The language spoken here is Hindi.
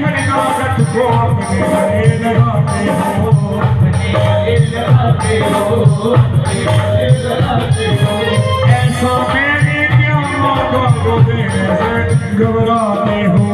को अपने गले लगाते हो ऐसा मेरी क्यों मौका को देने से घबराते हो